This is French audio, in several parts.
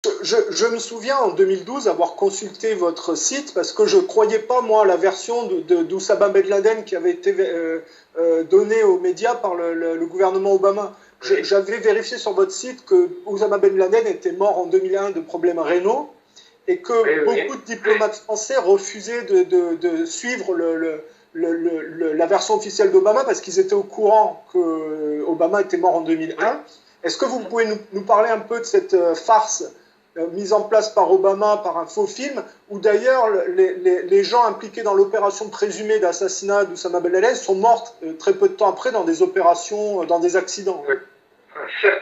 Je me souviens en 2012 avoir consulté votre site parce que je ne croyais pas, moi, à la version d'Oussama Ben Laden qui avait été donnée aux médias par le gouvernement Obama. Oui, J'avais vérifié sur votre site que Oussama Ben Laden était mort en 2001 de problèmes rénaux et oui, que oui. beaucoup de diplomates français refusaient de suivre la version officielle d'Obama parce qu'ils étaient au courant que Obama était mort en Oui. 2001. Est-ce que vous pouvez nous parler un peu de cette farce mise en place par Obama par un faux film, où d'ailleurs les gens impliqués dans l'opération présumée d'assassinat d'Oussama Ben Laden sont morts très peu de temps après dans des opérations, dans des accidents. Oui. Enfin,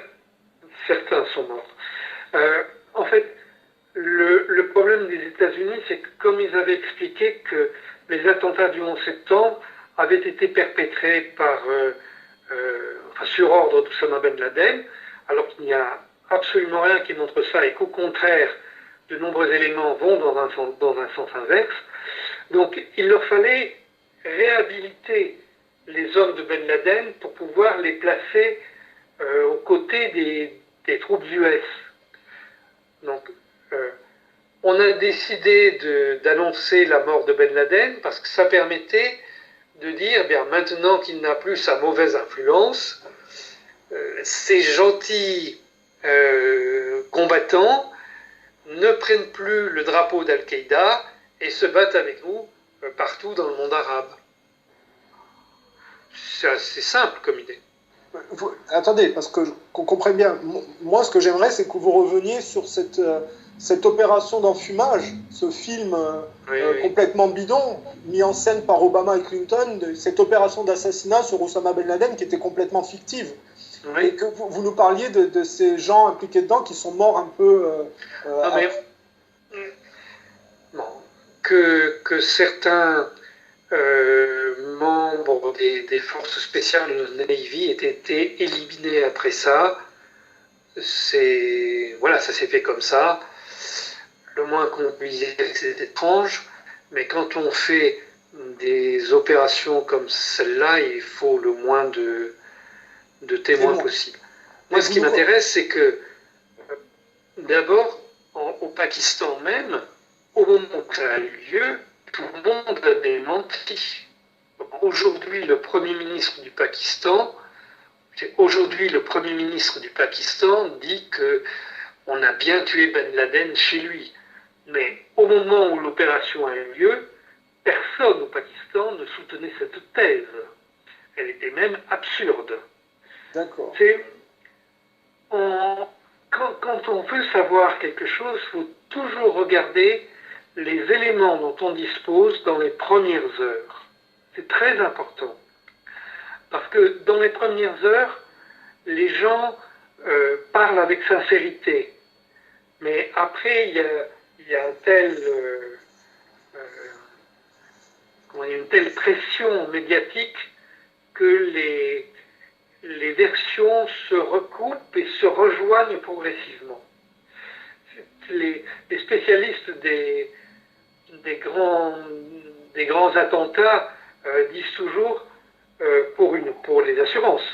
certains sont morts. En fait, le problème des États-Unis, c'est que comme ils avaient expliqué que les attentats du 11 septembre avaient été perpétrés enfin, sur ordre d'Oussama Ben Laden, alors qu'il n'y a absolument rien qui montre ça et qu'au contraire, de nombreux éléments vont dans un sens inverse. Donc il leur fallait réhabiliter les hommes de Ben Laden pour pouvoir les placer aux côtés des troupes US. Donc euh, on a décidé d'annoncer la mort de Ben Laden parce que ça permettait de dire, eh bien, maintenant qu'il n'a plus sa mauvaise influence, ces gentils combattants ne prennent plus le drapeau d'Al-Qaïda et se battent avec nous partout dans le monde arabe. C'est assez simple comme idée. Attendez, parce que qu'on comprenne bien, moi ce que j'aimerais c'est que vous reveniez sur cette opération d'enfumage, ce film Oui, oui. complètement bidon, mis en scène par Obama et Clinton, cette opération d'assassinat sur Osama Ben Laden qui était complètement fictive. Et Oui. que vous nous parliez de ces gens impliqués dedans qui sont morts un peu Non, mais bon, que certains membres des forces spéciales de Navy aient été éliminés après ça, voilà, ça s'est fait comme ça. Le moins qu'on puisse dire, c'est étrange, mais quand on fait des opérations comme celle-là, il faut le moins de témoins témoins. possible. Mais Moi, ce vous qui nous... m'intéresse, c'est que d'abord, au Pakistan même, au moment où ça a eu lieu, tout le monde a démenti. Aujourd'hui, le Premier ministre du Pakistan, aujourd'hui le Premier ministre du Pakistan dit que on a bien tué Ben Laden chez lui. Mais au moment où l'opération a eu lieu, personne au Pakistan ne soutenait cette thèse. Elle était même absurde. D'accord. C'est, quand on veut savoir quelque chose, il faut toujours regarder les éléments dont on dispose dans les premières heures. C'est très important. Parce que dans les premières heures, les gens parlent avec sincérité. Mais après, il y a une telle pression médiatique que les versions se recoupent et se rejoignent progressivement. Les spécialistes des des grands attentats disent toujours pour les assurances.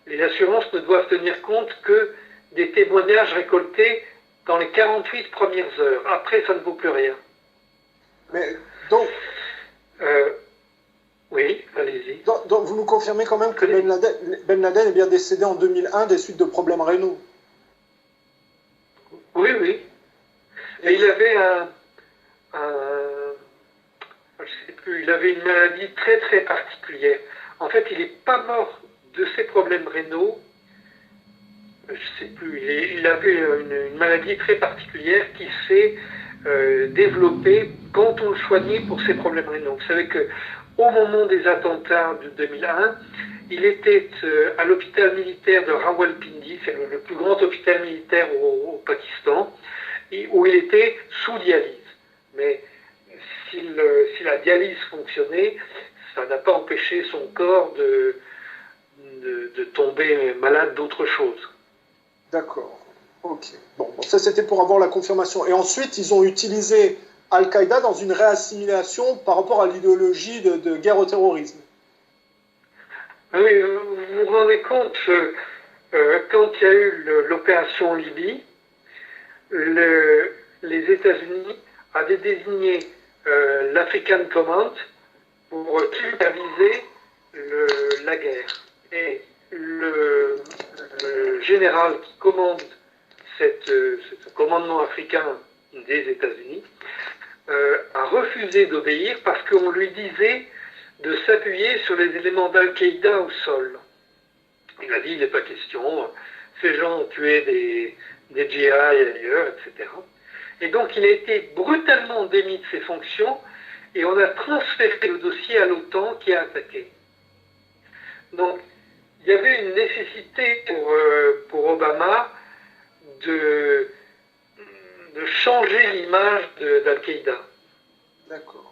Les assurances ne doivent tenir compte que des témoignages récoltés dans les 48 premières heures. Après, ça ne vaut plus rien. Mais donc, Euh, oui, allez-y. donc, vous nous confirmez quand même que Allez Ben Laden est bien décédé en 2001 des suites de problèmes rénaux. Oui, oui. Et Et, il avait un, je sais plus, il avait une maladie très très particulière. En fait, il n'est pas mort de ses problèmes rénaux. Je sais plus. Il avait une maladie très particulière qui s'est développée quand on le soignait pour ses problèmes rénaux. Vous savez que au moment des attentats de 2001, il était à l'hôpital militaire de Rawalpindi, c'est le plus grand hôpital militaire au Pakistan, où il était sous dialyse. Mais si la dialyse fonctionnait, ça n'a pas empêché son corps de tomber malade d'autre chose. d'accord. Ok. Bon, ça c'était pour avoir la confirmation. Et ensuite, ils ont utilisé Al-Qaïda dans une réassimilation par rapport à l'idéologie de guerre au terrorisme. Oui, vous vous rendez compte, quand il y a eu l'opération Libye, les États-Unis avaient désigné l'African Command pour superviser la guerre. Et le général qui commande ce commandement africain des États-Unis a refusé d'obéir parce qu'on lui disait de s'appuyer sur les éléments d'Al-Qaïda au sol. Il a dit, il n'est pas question, ces gens ont tué des GI ailleurs, etc. Et donc il a été brutalement démis de ses fonctions et on a transféré le dossier à l'OTAN qui a attaqué. Donc il y avait une nécessité pour Obama de changer l'image d'Al-Qaïda. D'accord.